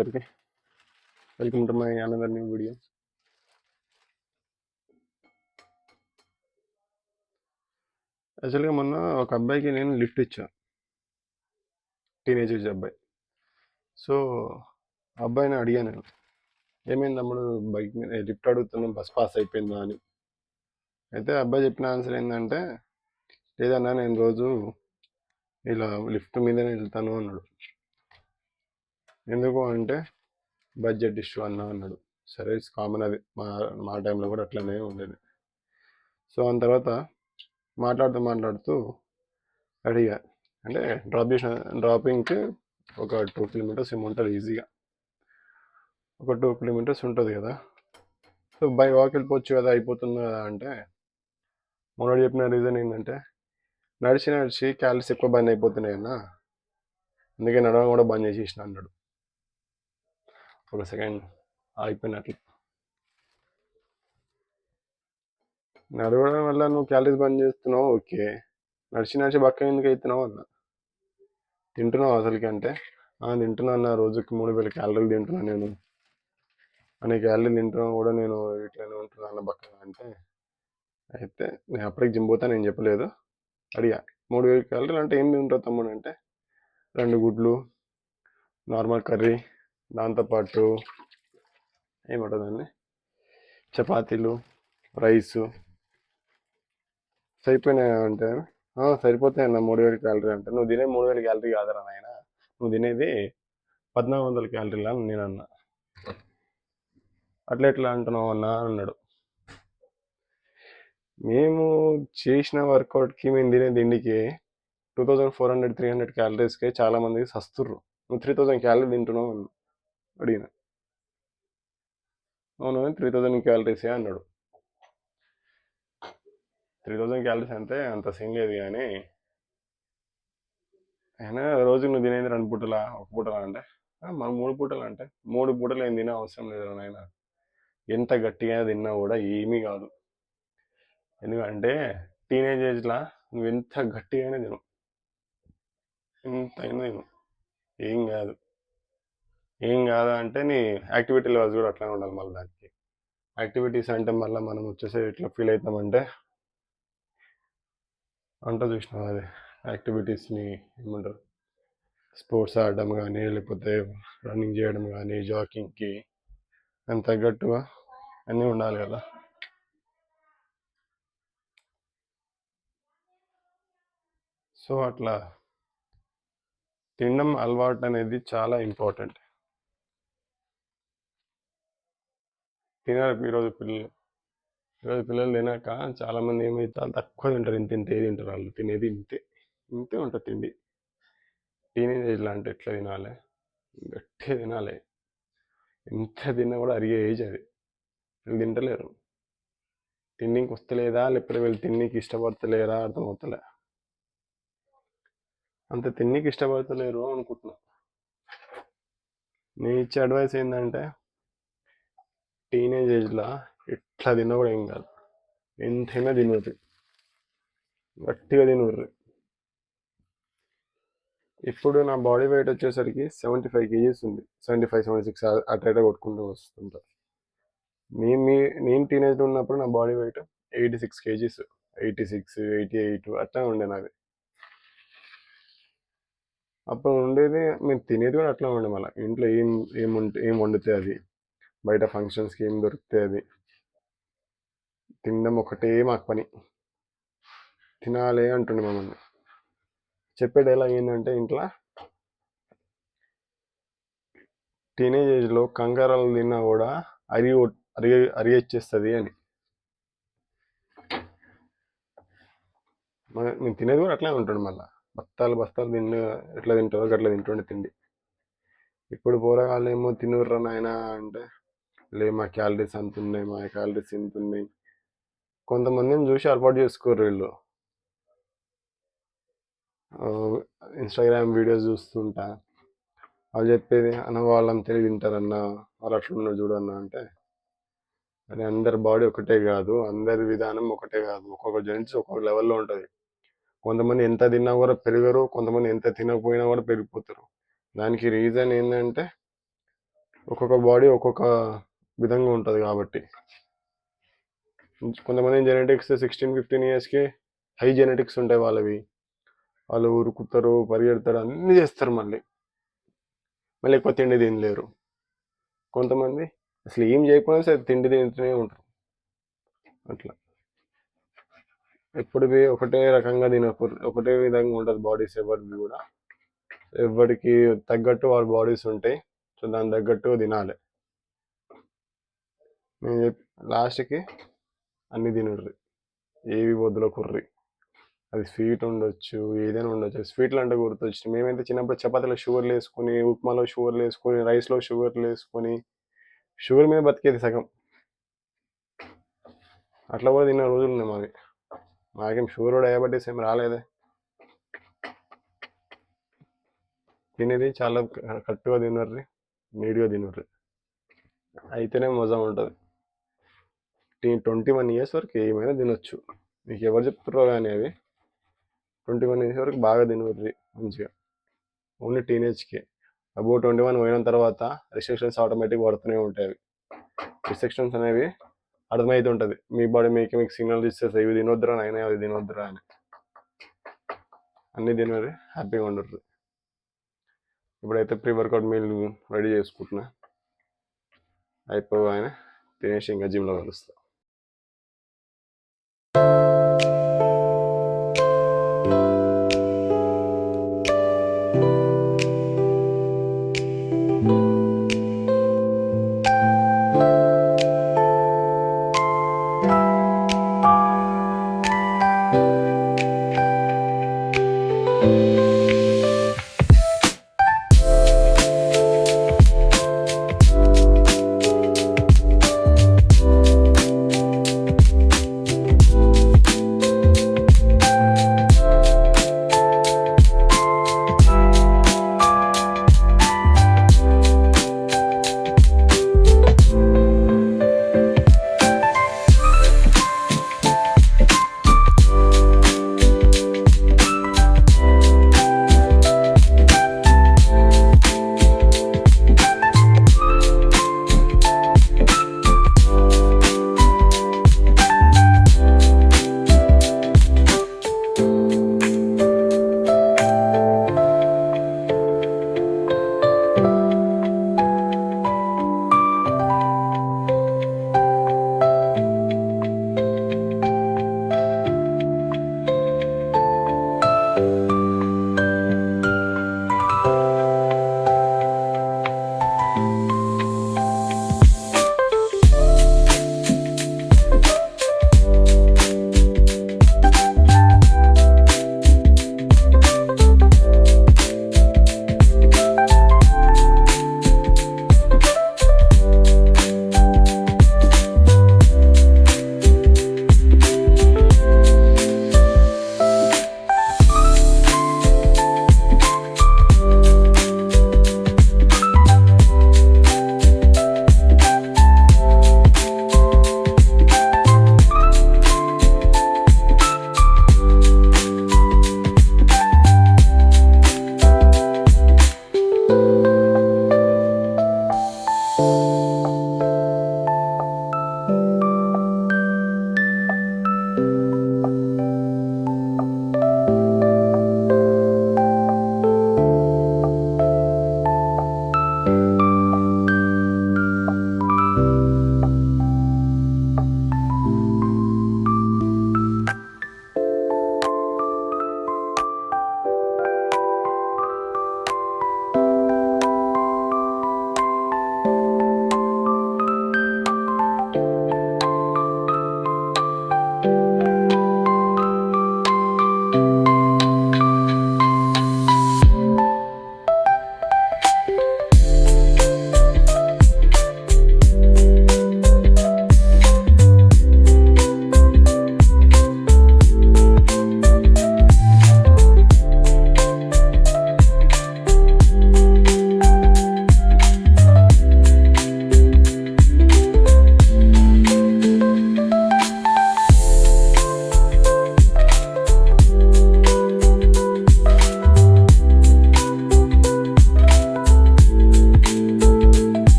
అందరికి welcome to my another new video. యాక్చువల్గా మొన్న ఒక అబ్బాయికి నేను లిఫ్ట్ ఇచ్చా, టీనేజ్ ఏజ్ అబ్బాయి. సో అబ్బాయిని అడిగాను నేను, ఏమైంది తమ్ముడు బైక్ మీద లిఫ్ట్ అడుగుతున్నాం, బస్ పాస్ అయిపోయిందా అని. అయితే అబ్బాయి చెప్పిన ఆన్సర్ ఏంటంటే, లేదన్నా నేను రోజు ఇలా లిఫ్ట్ మీదనే వెళ్తాను అన్నాడు. ఎందుకు అంటే బడ్జెట్ ఇష్యూ అన్నాడు. సరే, ఇట్స్ కామన్, అది మా టైంలో కూడా అట్లనే ఉండేది. సో దాని తర్వాత మాట్లాడుతూ అడిగా, అంటే డ్రాపింగ్కి ఒక 2 కిలోమీటర్స్ ఏమో ఉంటుంది, ఈజీగా ఒక 2 కిలోమీటర్స్ ఉంటుంది కదా. సో బై వాక్ వెళ్ళిపోవచ్చు కదా, అయిపోతుంది కదా అంటే, మొన్నటి చెప్పిన రీజన్ ఏంటంటే, నడిచి క్యాలరీస్ ఎక్కువ బంద్ అయిపోతున్నాయి అన్న, అందుకే నడవడం కూడా బంద్ చేసేసిన అన్నాడు. ఒక సెకండ్ ఆగిపోయినట్లు. నడవడం వల్ల నువ్వు క్యాలరీస్ బంద్ చేస్తున్నావు, ఓకే, నడిచి బక్క ఎందుకు అవుతున్నావు అన్న. తింటున్నావు అసలుకి అంటే, తింటున్నా అన్న, రోజుకి 3000 క్యాలరీలు తింటున్నా నేను, అనే క్యాలరీలు తింటున్నా కూడా నేను ఇట్లనే ఉంటున్నా అన్న బక్కగా అంటే, అయితే నేను అప్పటికి జిమ్ పోతా నేను చెప్పలేదు. అడిగా 3000 క్యాలరీలు అంటే ఏం తింటావు తమ్ముడు అంటే, 2 గుడ్లు, నార్మల్ కర్రీ, దాంతోపాటు ఏముంటుందండి, చపాతీలు, రైసు, సరిపోయినాయి అంటే, సరిపోతాయి అన్న 3000 క్యాలరీ అంటే. నువ్వు తినే 3000 క్యాలరీ కాదరా నాయన, నువ్వు తినేది 1400 క్యాలరీలు అని నేను అన్నా. అట్లా ఎట్లా అంటున్నావు అన్న అన్నాడు. మేము చేసిన వర్కౌట్కి మేము తినే తిండికి 2400 300 క్యాలరీస్కే చాలా మందికి సస్తుర్రు. నువ్వు 3000 క్యాలరీ తింటున్నావు అని అడిగిన. అవును, 3000 క్యాలరీసే అన్నాడు. 3000 క్యాలరీస్ అంటే అంత సీన్ లేదు, కానీ అయినా రోజు నువ్వు తినేది 2 పూటలా, 1 పూటలా అంటే, మనం 3 పూటలు అంటే, 3 పూటలు ఏం తినే అవసరం లేదు నాయన, ఎంత గట్టిగా తిన్నా కూడా ఏమీ కాదు. ఎందుకంటే టీనేజ్ ఏజ్లా నువ్వు ఎంత గట్టిగా తిను, ఎంత అయినా తిను, ఏం కాదు అంటే నీ యాక్టివిటీ లెవెల్స్ కూడా అట్లానే ఉండాలి. మళ్ళీ దానికి యాక్టివిటీస్ అంటే మళ్ళీ మనం వచ్చేసి ఎట్లా ఫీల్ అవుతామంటే, అంట చూసినాం అది యాక్టివిటీస్ని ఏమంటారు, స్పోర్ట్స్ ఆడడం కానీ, లేకపోతే రన్నింగ్ చేయడం కానీ, జాకింగ్కి అంత తగ్గట్టుగా అన్నీ ఉండాలి కదా. సో అట్లా తినడం అలవాటు అనేది చాలా ఇంపార్టెంట్. తినాలి. ఈరోజు పిల్లలు తినాక చాలామంది ఏమైతే చాలా తక్కువ తింటారు, ఇంతే తింటారు. వాళ్ళు తినేది ఇంతే ఉంటుంది తిండి. టీనేజ్ ఏజ్లో అంటే ఎట్లా తినాలి, గట్టిగా తినాలి. ఎంత తిన్నా కూడా అరిగే ఏజ్ అది. వీళ్ళు తింటలేరు, తిండికి వస్తలేదా లేకపోతే వీళ్ళు తిండికి ఇష్టపడతలేరా అర్థమవుతలే, అంత తిండికి ఇష్టపడతలేరు అనుకుంటున్నా. నేను ఇచ్చే అడ్వైస్ ఏంటంటే, టీనేజ్ ఏజ్లో ఎట్లా తిన్నా కూడా ఏం కాదు, ఎంతైనా తినరు, గట్టిగా తినరు. ఇప్పుడు నా బాడీ వెయిట్ వచ్చేసరికి 75 కేజీస్ ఉంది, 75 76 అట్లా కొట్టుకుంటూ వస్తుంటా. నేను టీనేజ్లో ఉన్నప్పుడు నా బాడీ వెయిట్ 86 కేజీస్, 86 88 అట్లా ఉండే నాది. అప్పుడు ఉండేది, మేము తినేది కూడా అట్లా ఉండే. మళ్ళీ ఇంట్లో ఏం వండితే అది, బయట ఫంక్షన్స్కి ఏం దొరికితే అది తినడం ఒకటే మాకు పని, తినాలి అంటుండే మమ్మల్ని. చెప్పే డైలాగ్ ఏంటంటే ఇంట్లో, టీనేజ్ ఏజ్లో కంగారాలు తిన్నా కూడా అరిగేచ్చేస్తుంది అని. మేము తినేది కూడా అట్లా ఉంటుండే. మళ్ళీ బస్తాలు తిండి ఎట్లా తింటారో అట్లా తింటుండే తిండి. ఇప్పుడు పోరగాళ్ళు ఏమో తినుర్రా నాయన అంటే, మా క్యాలరీస్ అంత ఉన్నాయి, మా క్యాలరీస్ ఇంత ఉన్నాయి. కొంతమందిని చూసి అలవాటు చేసుకోరు వీళ్ళు. ఇన్స్టాగ్రామ్ వీడియోస్ చూస్తుంటా, వాళ్ళు చెప్పేది అన్న వాళ్ళంతా తింటారన్న, వాళ్ళు అట్లున్నారు చూడన్న అంటే, అది అందరి బాడీ ఒకటే కాదు, అందరి విధానం ఒకటే కాదు, ఒక్కొక్క జెంట్స్ ఒక్కొక్క లెవెల్లో ఉంటుంది. కొంతమంది ఎంత తిన్నా కూడా పెరగరు, కొంతమంది ఎంత తినకపోయినా కూడా పెరిగిపోతారు. దానికి రీజన్ ఏంటంటే ఒక్కొక్క బాడీ ఒక్కొక్క విధంగా ఉంటుంది కాబట్టి. కొంతమంది జెనెటిక్స్ 16-15 ఇయర్స్కి హై జెనెటిక్స్ ఉంటాయి వాళ్ళవి, వాళ్ళు ఉరుకుతారు, పరిగెడతారు, అన్నీ చేస్తారు, మళ్ళీ ఎక్కువ తిండి తినలేరు. కొంతమంది అసలు ఏం చేయకపోయినా సరే తిండి తింటూనే ఉంటారు. అట్లా ఎప్పటికీ ఒకటే రకంగా ఒకటే విధంగా ఉంటుంది బాడీస్ ఎవరిది కూడా. ఎవరికి తగ్గట్టు వాళ్ళ బాడీస్ ఉంటాయి. సో దాని తగ్గట్టు తినాలి. నేను లాస్ట్కి అన్ని తినర్రి, ఏవి వదలకుర్రి. అది స్వీట్ ఉండొచ్చు, ఏదైనా ఉండొచ్చు. స్వీట్లు అంటే గుర్తొచ్చింది, మేమైతే చిన్నప్పుడు చపాతీలో షుగర్లు వేసుకొని, ఉప్మాలో షుగర్లు వేసుకొని, రైస్లో షుగర్లు వేసుకొని, షుగర్ మీద బతికేది సగం. అట్లా కూడా తిన్న రోజులు ఉన్నాయి మావి. మాకేం షుగర్ డయాబెటీస్ ఏం రాలేదే. తినేది చాలా కరెక్ట్గా తినర్రి, నీట్గా తినర్రి, అయితేనే మజా ఉంటుంది. 21 ఇయర్స్ వరకు ఏమైనా తినొచ్చు. మీకు ఎవరు చెప్తారో కానీ అవి 21 ఇయర్స్ వరకు బాగా తినర్రి మంచిగా. ఓన్లీ టీనేజ్కి. అబౌ 21 పోయిన తర్వాత రిస్ట్రిక్షన్స్ ఆటోమేటిక్ పడుతూనే ఉంటాయి. అవి రిస్ట్రిక్షన్స్ అనేవి అర్థమవుతుంటుంది, మీ బాడీ మీకు సిగ్నల్ ఇచ్చేస్తాయి, ఇవి తినొద్దురా అయినా అవి తినొద్దురా అని. అన్నీ తినరు, హ్యాపీగా ఉండరు. ఇప్పుడైతే ప్రీ వర్కౌట్ మీల్ రెడీ చేసుకుంటున్నా, అయిపోగానే తినేసి ఇంకా జిమ్లో కలుస్తా.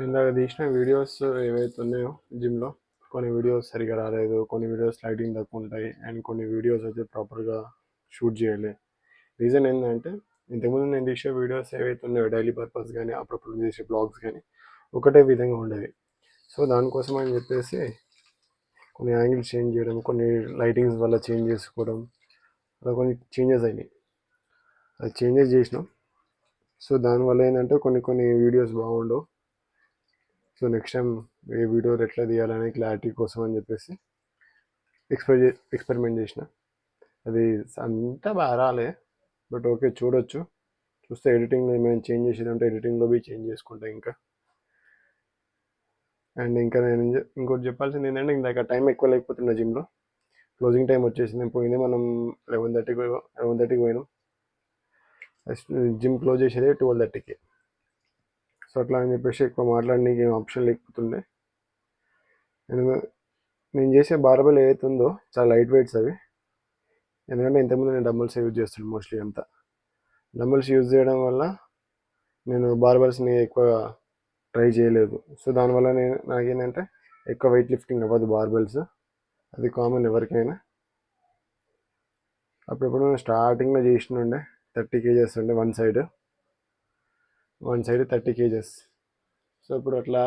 ఇందాక తీసిన వీడియోస్ ఏవైతే ఉన్నాయో జిమ్లో, కొన్ని వీడియోస్ సరిగా రాలేదు, కొన్ని వీడియోస్ లైటింగ్ తక్కువ ఉంటాయి, అండ్ కొన్ని వీడియోస్ అయితే ప్రాపర్గా షూట్ చేయలే. రీజన్ ఏంటంటే ఇంతకుముందు నేను తీసే వీడియోస్ ఏవైతే ఉన్నాయో డైలీ పర్పస్ కానీ అప్పుడప్పుడు చేసే బ్లాగ్స్ కానీ ఒకటే విధంగా ఉండేది. సో దానికోసం అని చెప్పేసి కొన్ని యాంగిల్స్ చేంజ్ చేయడం, కొన్ని లైటింగ్స్ వల్ల చేంజ్ చేసుకోవడం, అలా కొన్ని చేంజెస్ అయినాయి. అది చేంజెస్ చేసినాం. సో దానివల్ల ఏంటంటే కొన్ని వీడియోస్ బాగుండవు. సో నెక్స్ట్ టైం ఏ వీడియోలు ఎట్లా తీయాలనే క్లారిటీ కోసం అని చెప్పేసి ఎక్స్పెరిమెంట్ చేసిన. అది అంతా బాగా రాలే, బట్ ఓకే, చూడొచ్చు. చూస్తే ఎడిటింగ్లో ఏమైనా చేంజ్ చేసేది ఉంటే ఎడిటింగ్లో పోయి చేంజ్ చేసుకుంటా ఇంకా. అండ్ ఇంకా నేను ఇంకోటి చెప్పాల్సింది ఏంటంటే, ఇందాక టైం ఎక్కువ లేకపోతున్నా జిమ్లో. క్లోజింగ్ టైం వచ్చేసింది, పోయింది మనం 11:30కి పోయినాం. జిమ్ క్లోజ్ చేసేది 12:30కి. సో అట్లా అని చెప్పేసి ఎక్కువ మాట్లాడడానికి ఏం ఆప్షన్ లేకపోతుండే. నేను చేసే బార్బెల్ ఏదైతే ఉందో చాలా లైట్ వెయిట్స్ అవి. ఎందుకంటే ఇంతకుముందు నేను డంబుల్స్ యూజ్ చేస్తాను మోస్ట్లీ అంతా. డంబుల్స్ యూజ్ చేయడం వల్ల నేను బార్బెల్స్ని ఎక్కువ ట్రై చేయలేదు. సో దానివల్ల నాకేంటంటే ఎక్కువ వెయిట్ లిఫ్టింగ్ అవ్వదు బార్బెల్స్. అది కామన్ ఎవరికైనా. అప్పుడప్పుడు నేను స్టార్టింగ్లో చేసినుండే 30 kgs ఉండే వన్ సైడ్ 30 kgs. సో ఇప్పుడు అట్లా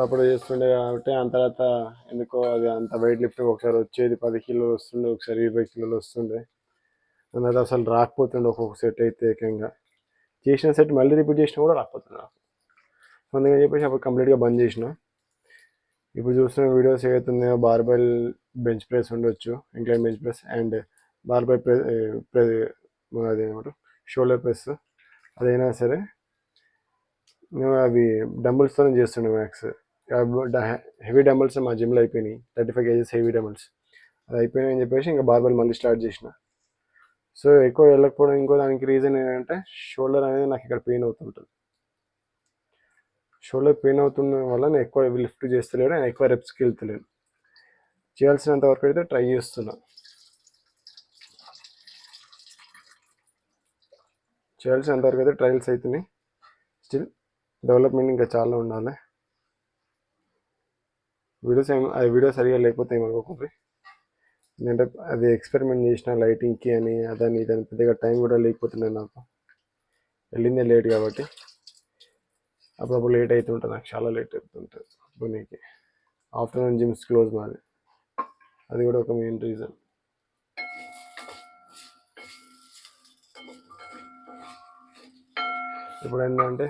అప్పుడు చేస్తుండే కాబట్టి అంత తర్వాత ఎందుకో అది అంత వెయిట్ లిఫ్టింగ్ ఒకసారి వచ్చేది 10 కిలోలు వస్తుండే, ఒకసారి 20 కిలోలు వస్తుండే. అందులో అసలు రాకపోతుండే. ఒక్కొక్క సెట్ అయితే ఏకంగా చేసిన సెట్ మళ్ళీ రిపీట్ చేసినా కూడా రాకపోతుండే నాకు. అందుకని చెప్పేసి అప్పుడు కంప్లీట్గా బంద్ చేసిన. ఇప్పుడు చూస్తున్న వీడియోస్ ఏవైతున్నాయో బార్బెల్ బెంచ్ ప్రెస్ ఉండొచ్చు, incline bench press, and barbell అదేమంటారు షోల్డర్ ప్రెస్, అదైనా సరే మేము అవి డంబుల్స్తోనే చేస్తుండే మ్యాక్స్. హెవీ డంబుల్స్ మా జిమ్లో అయిపోయినాయి, 35 kgs హెవీ డంబుల్స్. అది అయిపోయినాయి అని చెప్పేసి ఇంకా బార్బెల్ మళ్ళీ స్టార్ట్ చేసిన. సో ఎక్కువ వెళ్ళకపోవడం ఇంకో దానికి రీజన్ ఏంటంటే షోల్డర్ అనేది నాకు ఇక్కడ పెయిన్ అవుతుంటుంది. షోల్డర్ పెయిన్ అవుతున్న వల్ల నేను ఎక్కువ లిఫ్ట్ చేస్తలేను, నేను ఎక్కువ రెప్స్కి వెళ్తలేను. చేయాల్సినంత వరకు అయితే ట్రై చేస్తున్నా. చేయాల్సినంత వరకు అయితే ట్రయల్స్ అవుతున్నాయి. స్టిల్ డెవలప్మెంట్ ఇంకా చాలా ఉండాలి. వీడియో సరిగా లేకపోతే ఏమనుకోకూడదు. ఎందుకంటే అది ఎక్స్పెరిమెంట్ చేసిన లైటింగ్కి అని అదని ఇదని పెద్దగా టైం కూడా లేకపోతున్నాయి నాకు. వెళ్ళిందే లేట్ కాబట్టి అప్పుడప్పుడు లేట్ అవుతుంటుంది, నాకు చాలా లేట్ అవుతుంటుంది పోనీకి. ఆఫ్టర్నూన్ జిమ్స్ క్లోజ్ మాది, అది కూడా ఒక మెయిన్ రీజన్. ఇప్పుడు ఏంటంటే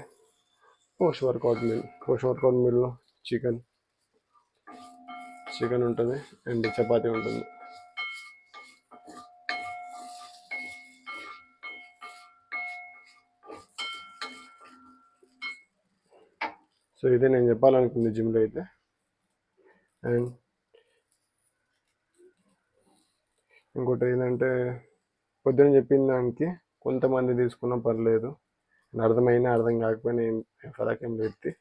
పోస్ట్ వర్కౌట్ మీల్లో చికెన్ ఉంటుంది అండ్ చపాతీ ఉంటుంది. సో ఇదే నేను చెప్పాలనుకుంది జిమ్లో అయితే. అండ్ ఇంకోటి ఏంటంటే పొద్దున చెప్పిన దానికి కొంతమంది తీసుకున్నా పర్లేదు, అర్థమైనా అర్థం కాకపోయినా ఏం ఫరకేం లేదు.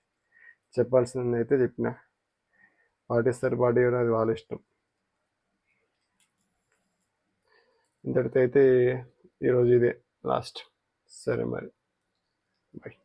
చెప్పాల్సింది అయితే చెప్పిన, పాటిస్తారు పాటించడం అది వాళ్ళ ఇష్టం. ఇంతటితో అయితే ఈరోజు ఇదే లాస్ట్. సరే మరి, బాయ్.